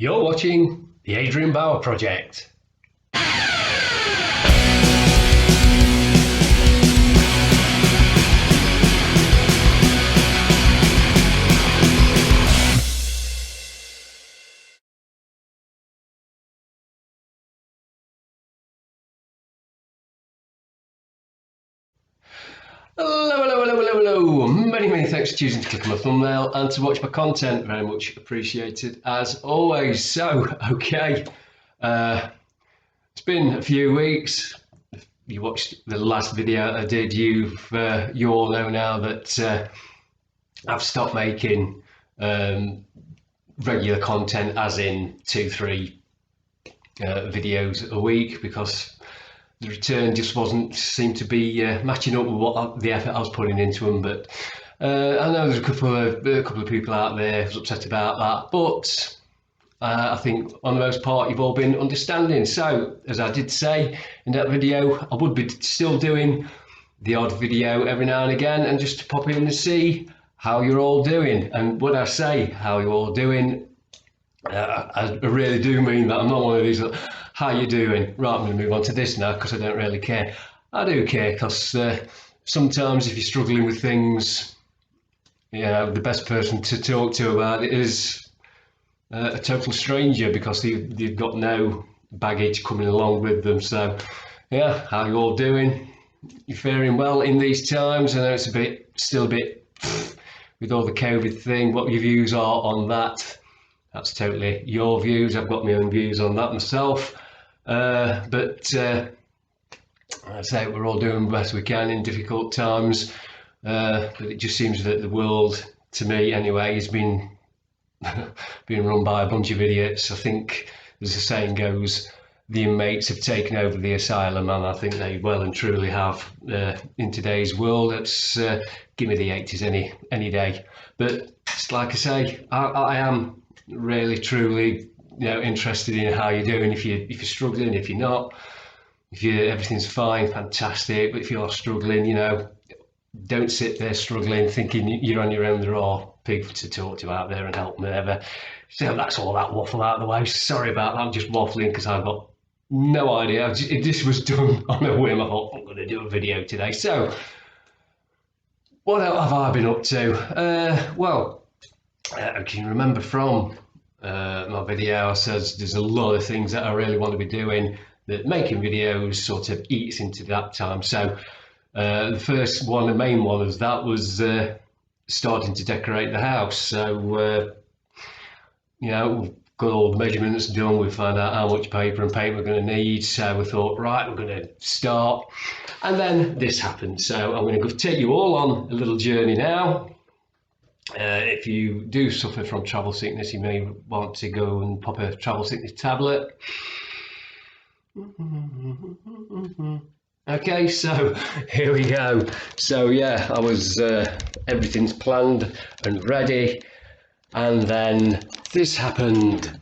You're watching the Adrian Bauer Project. Hello. Many thanks for choosing to click on my thumbnail and to watch my content. Very much appreciated as always. So, okay, it's been a few weeks. If you watched the last video I did, you all know now that I've stopped making regular content, as in 2-3 videos a week, because the return just seemed to be matching up with the effort I was putting into them. But I know there's a couple of people out there who's upset about that, but I think on the most part you've all been understanding. So, as I did say in that video, I would be still doing the odd video every now and again, and just to pop in and see how you're all doing. And when I say how you're all doing, I really do mean that. I'm not one of these how you doing? Right, I'm going to move on to this now because I don't really care. I do care, because sometimes if you're struggling with things, the best person to talk to about it is a total stranger, because they've got no baggage coming along with them. So yeah, how you all doing? You faring well in these times? I know it's still a bit with all the COVID thing. What your views are on that? That's totally your views. I've got my own views on that myself. But I say we're all doing the best we can in difficult times. But it just seems that the world, to me anyway, has been being run by a bunch of idiots. I think, as the saying goes, the inmates have taken over the asylum, and I think they well and truly have in today's world. It's give me the 80s any day. But like I say, I am really truly interested in how you're doing. If you're struggling, if you're not, if everything's fine, fantastic. But if you're struggling, don't sit there struggling thinking you're on your own. There are people to talk to out there and help whenever. So that's all that waffle out of the way. Sorry about that. I'm just waffling because I've got no idea. This was done on a whim. I thought I'm going to do a video today. So what have I been up to? I can remember from my video, I says there's a lot of things that I really want to be doing, that making videos sort of eats into that time. So the first one, the main one, was starting to decorate the house. So we've got all the measurements done. We found out how much paper and paint we're going to need. So we thought, right, we're going to start. And then this happened. So I'm going to take you all on a little journey now. If you do suffer from travel sickness, you may want to go and pop a travel sickness tablet. Okay, so here we go. So yeah, I was everything's planned and ready, and then this happened.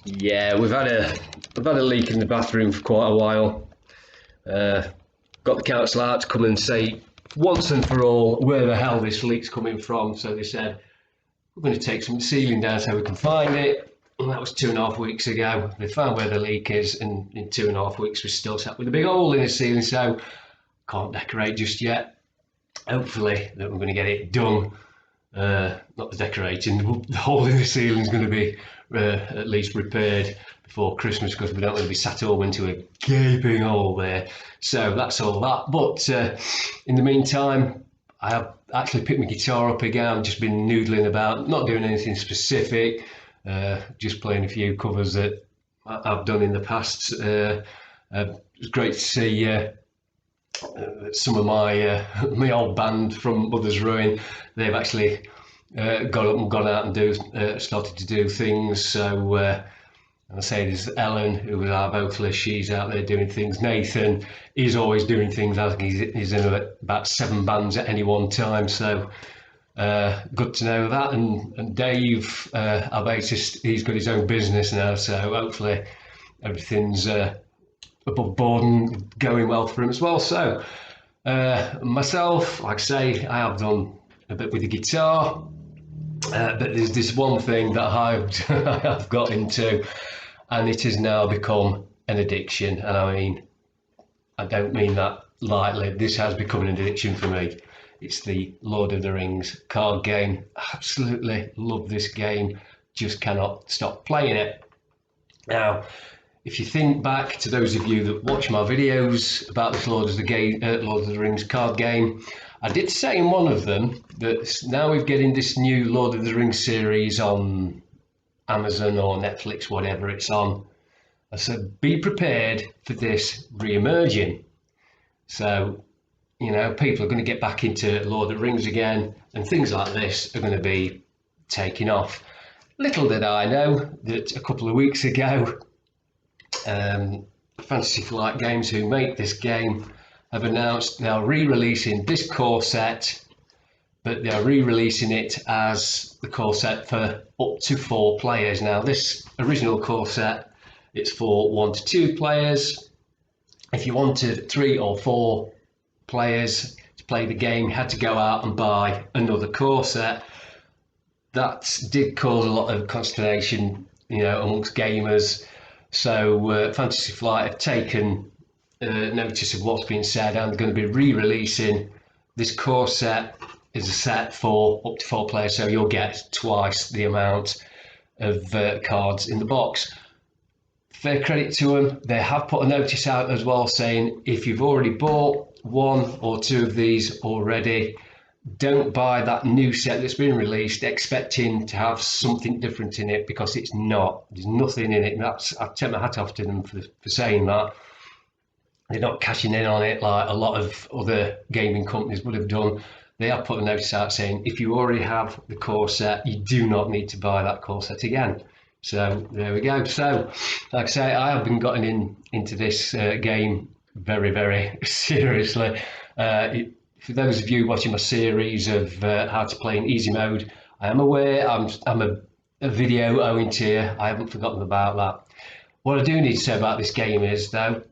Yeah, we've had a leak in the bathroom for quite a while. Got the council out to come and say once and for all where the hell this leak's coming from. So they said, we're going to take some ceiling down so we can find it. And that was 2.5 weeks ago. They found where the leak is, and in 2.5 weeks we're still sat with a big hole in the ceiling. So can't decorate just yet. Hopefully that we're going to get it done. Not the decorating, the hole in the ceiling is going to be at least repaired before Christmas, because we don't want to be sat all into a gaping hole there. So that's all that. But in the meantime, I have actually picked my guitar up again. I've just been noodling about, not doing anything specific, just playing a few covers that I've done in the past. It's great to see some of my old band from Mother's Ruin. They've actually got up and gone out and started to do things. So I say there's Ellen, who was our vocalist. She's out there doing things. Nathan is always doing things. I think he's in about 7 bands at any one time. So good to know that. And Dave, our bassist, he's got his own business now. So hopefully everything's above board and going well for him as well. So myself, like I say, I have done a bit with the guitar. But there's this one thing that I've got into, and it has now become an addiction. And I mean, I don't mean that lightly. This has become an addiction for me. It's the Lord of the Rings card game. Absolutely love this game. Just cannot stop playing it. Now, if you think back to those of you that watch my videos about this Lord of the Rings card game, I did say in one of them that now we're getting this new Lord of the Rings series on Amazon or Netflix, whatever it's on. I said, be prepared for this re-emerging. So, you know, people are going to get back into Lord of the Rings again, and things like this are going to be taking off. Little did I know that a couple of weeks ago, Fantasy Flight Games, who make this game, have announced they are re-releasing this core set, but they are re-releasing it as the core set for up to 4 players. Now, this original core set, it's for 1 to 2 players. If you wanted 3 or 4 players to play the game, you had to go out and buy another core set. That did cause a lot of consternation, you know, amongst gamers. So Fantasy Flight have taken notice of what's been said, and they're going to be re-releasing this core set as a set for up to 4 players. So you'll get twice the amount of cards in the box. Fair credit to them, they have put a notice out as well saying if you've already bought 1 or 2 of these already, don't buy that new set that's been released expecting to have something different in it, because it's not. There's nothing in it. I take my hat off to them for saying that. They're not cashing in on it like a lot of other gaming companies would have done. They have put a notice out saying if you already have the core set, you do not need to buy that core set again. So there we go. So, like I say, I have been getting into this game very, very seriously. For those of you watching my series of how to play in easy mode, I am aware I'm a video owing to you. I haven't forgotten about that. What I do need to say about this game is, though,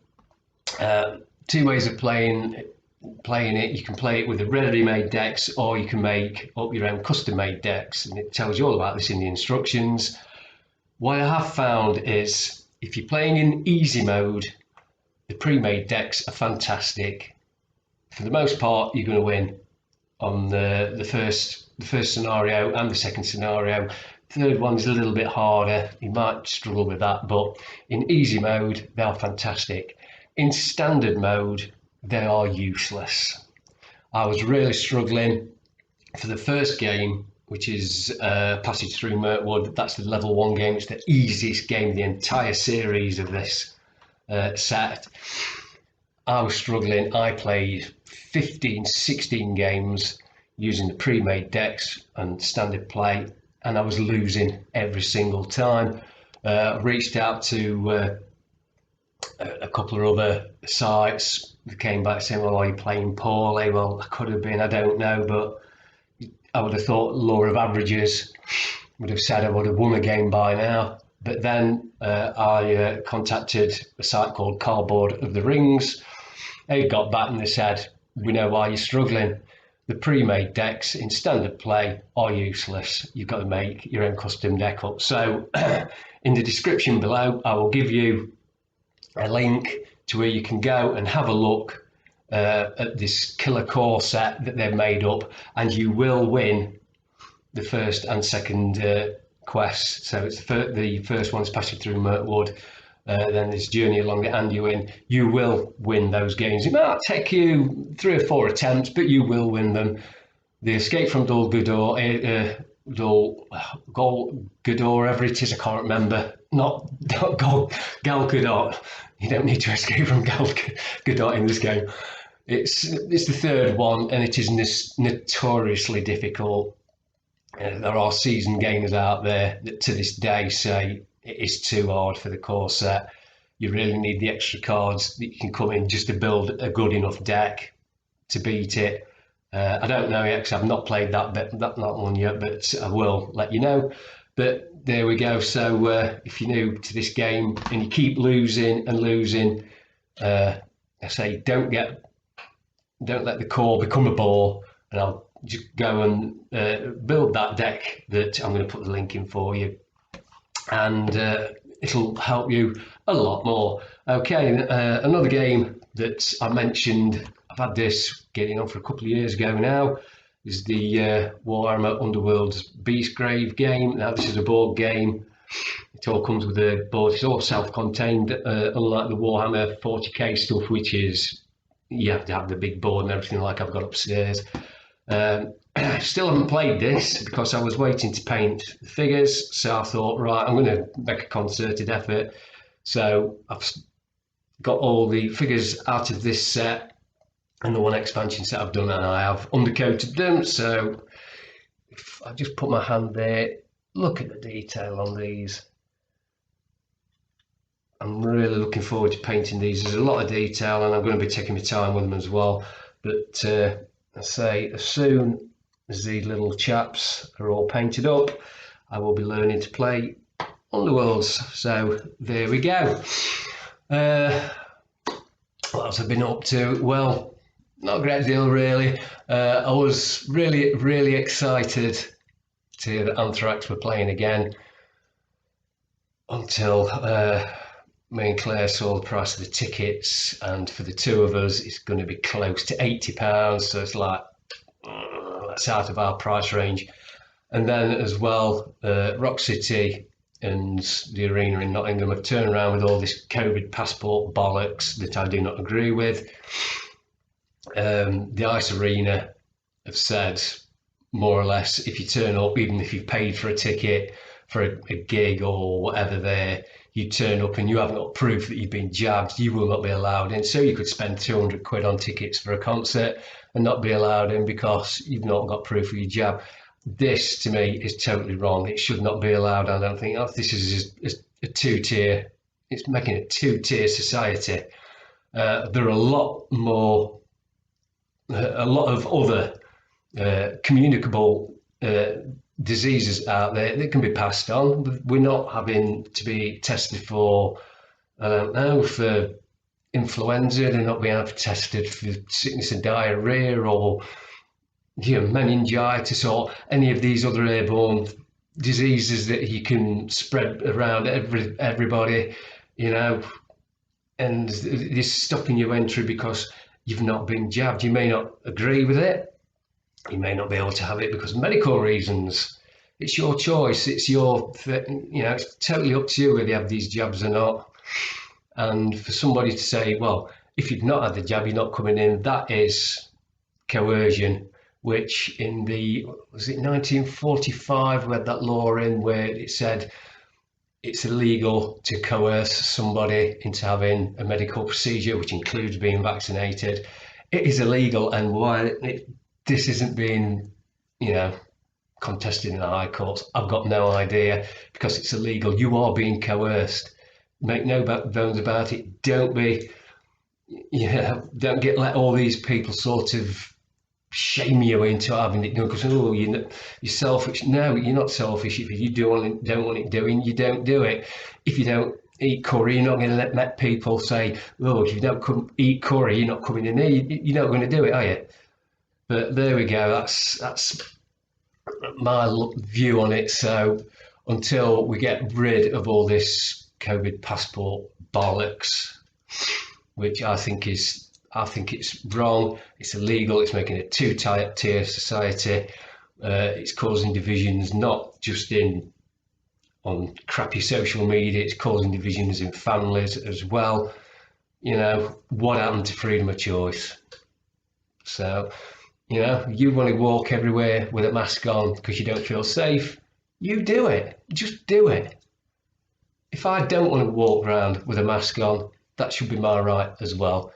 2 ways of playing it. You can play it with the ready-made decks, or you can make up your own custom-made decks, and it tells you all about this in the instructions. What I have found is if you're playing in easy mode, the pre-made decks are fantastic. For the most part, you're going to win on the first scenario and the second scenario. Third one's a little bit harder. You might struggle with that, but in easy mode, they are fantastic. In standard mode, they are useless. I was really struggling for the first game, which is Passage Through Mirkwood. That's the level 1 game. It's the easiest game in the entire series of this set. I was struggling. I played 15, 16 games using the pre-made decks and standard play, and I was losing every single time. Reached out to a couple of other sites that came back saying, well, are you playing poorly? Well, I could have been, I don't know, but I would have thought law of averages would have said I would have won a game by now. But then I contacted a site called Cardboard of the Rings. They got back and they said, we know why you're struggling. The pre-made decks in standard play are useless. You've got to make your own custom deck up. So in the description below, I will give you a link to where you can go and have a look at this killer core set that they've made up, and you will win the first and second quest. So it's the first one's Passing Through Mirkwood, then there's Journey Along the Anduin. You will win those games. It might take you 3 or 4 attempts, but you will win them. The Escape from Dol Guldur, Gal Gadot, whatever it is, I can't remember. Not Gal Gadot. You don't need to escape from Gal Gadot in this game. It's the third one, and it is notoriously difficult. There are seasoned gamers out there that to this day say it is too hard for the core set. You really need the extra cards that you can come in just to build a good enough deck to beat it. I don't know yet because I've not played that one yet, but I will let you know. But there we go. So if you're new to this game and you keep losing and losing, I say don't let the core become a bore, and I'll just go and build that deck that I'm going to put the link in for you, and it'll help you a lot more. Okay, another game that I mentioned, I've had this getting on for a couple of years ago now, is the Warhammer Underworld's Beastgrave game. Now, this is a board game. It all comes with a board. It's all self-contained, unlike the Warhammer 40k stuff, which is you have to have the big board and everything like I've got upstairs. Still haven't played this because I was waiting to paint the figures, so I thought, right, I'm going to make a concerted effort. So I've got all the figures out of this set and the one expansion set I've done, and I have undercoated them. So if I just put my hand there, look at the detail on these. I'm really looking forward to painting these. There's a lot of detail, and I'm going to be taking my time with them as well. But I say, as soon as these little chaps are all painted up, I will be learning to play Underworlds. So there we go. What else have I been up to? Well, not a great deal really. I was really excited to hear that Anthrax were playing again, until me and Claire saw the price of the tickets, and for the two of us it's going to be close to £80, so it's like that's out of our price range. And then as well, Rock City and the arena in Nottingham have turned around with all this COVID passport bollocks that I do not agree with. The Ice Arena have said, more or less, if you turn up, even if you've paid for a ticket for a gig or whatever there, you turn up and you haven't got proof that you've been jabbed, you will not be allowed in. So you could spend 200 quid on tickets for a concert and not be allowed in because you've not got proof of your jab. This, to me, is totally wrong. It should not be allowed. I don't think this is a two-tier. It's making a two-tier society. There are a lot of other communicable diseases out there that can be passed on. We're not having to be tested for, I don't know, for influenza. They're not being tested for sickness and diarrhea, or meningitis, or any of these other airborne diseases that you can spread around everybody, and it's stopping your entry because you've not been jabbed. You may not agree with it. You may not be able to have it because of medical reasons. It's your choice. It's it's totally up to you whether you have these jabs or not. And for somebody to say, well, if you've not had the jab, you're not coming in, that is coercion, which in was it 1945, we had that law in where it said it's illegal to coerce somebody into having a medical procedure, which includes being vaccinated. It is illegal, and why this isn't being, contested in the High Courts, I've got no idea, because it's illegal. You are being coerced. Make no bones about it. Don't let all these people sort of shame you into having it done because, you're selfish. No, you're not selfish. If you don't want it doing, you don't do it. If you don't eat curry, you're not going to let people say, if you don't eat curry, you're not coming in here. You're not going to do it, are you? But there we go. That's my view on it. So until we get rid of all this COVID passport bollocks, which I think it's wrong. It's illegal. It's making a two-tier society. It's causing divisions, not just on crappy social media. It's causing divisions in families as well. What happened to freedom of choice? So, you want to walk everywhere with a mask on because you don't feel safe, you do it. Just do it. If I don't want to walk around with a mask on, that should be my right as well.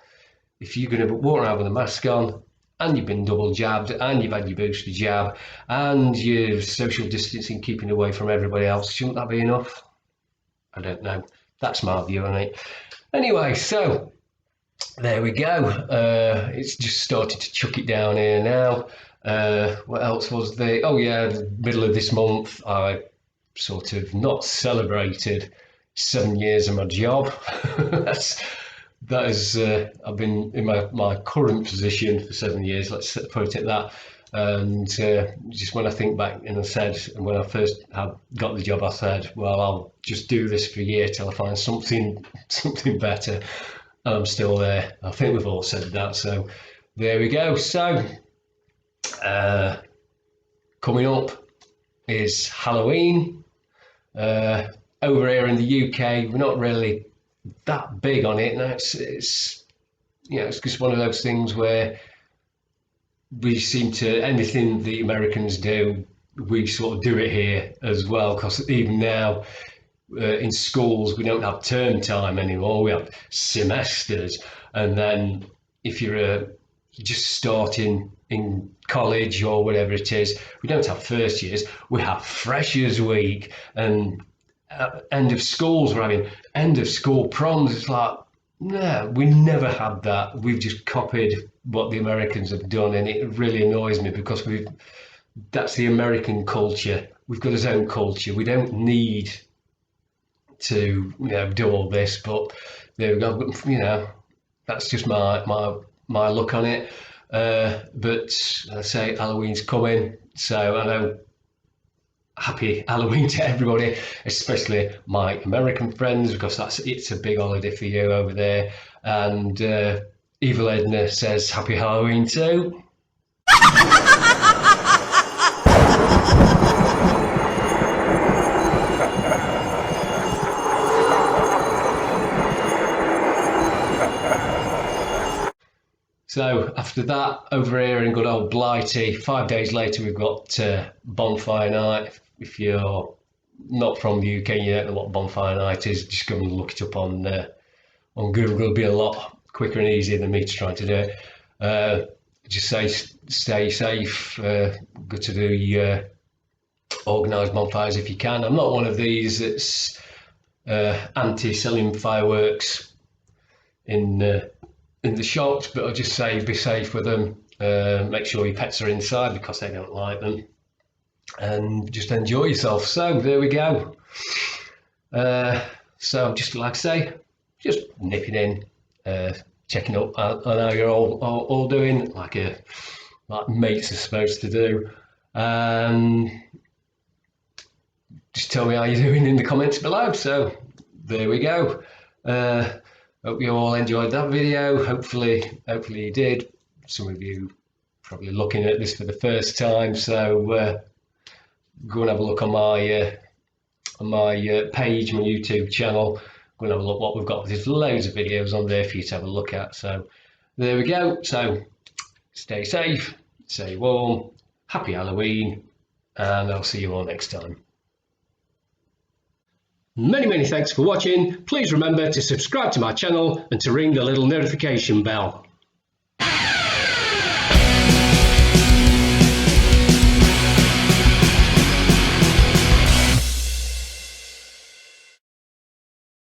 If you're going to walk around with a mask on and you've been double jabbed and you've had your booster jab and your social distancing, keeping away from everybody else, shouldn't that be enough? I don't know. That's my view on it. Anyway, so there we go. It's just started to chuck it down here now. What else was there? Oh yeah, the middle of this month, I sort of not celebrated 7 years of my job. That is, I've been in my current position for 7 years, let's put it at that. And just when I think back, and I said, when I first got the job, I said, well, I'll just do this for a year till I find something better. And I'm still there. I think we've all said that. So there we go. So coming up is Halloween. Over here in the UK, we're not really that big on it. No, it's just one of those things where we seem to, anything the Americans do, we sort of do it here as well. Because even now in schools, we don't have term time anymore. We have semesters, and then if you're just starting in college or whatever it is, we don't have first years. We have freshers week, and end of schools, we're having end of school proms. It's like, no, we never had that. We've just copied what the Americans have done, and it really annoys me because that's the American culture. We've got our own culture. We don't need to do all this, but there we go. That's just my look on it. But I say Halloween's coming, so I know. Happy Halloween to everybody, especially my American friends, because it's a big holiday for you over there. And Evil Edna says Happy Halloween too. So after that, over here in good old Blighty, 5 days later, we've got bonfire night. If you're not from the UK, you don't know what bonfire night is, just go and look it up on Google. It'll be a lot quicker and easier than me trying to do it. Just stay safe. Go to the organised bonfires if you can. I'm not one of these that's anti-selling fireworks in the shops, but I'll just say be safe with them. Make sure your pets are inside because they don't like them, and just enjoy yourself. So there we go. So just like I say, just nipping in, checking up on how you're all doing, like mates are supposed to do. Just tell me how you're doing in the comments below. So there we go. Hope you all enjoyed that video. Hopefully you did. Some of you probably looking at this for the first time, so go and have a look on my page, my YouTube channel. Go and have a look what we've got. There's loads of videos on there for you to have a look at. So there we go. So stay safe, stay warm, happy Halloween, and I'll see you all next time. Many thanks for watching. Please remember to subscribe to my channel and to ring the little notification bell.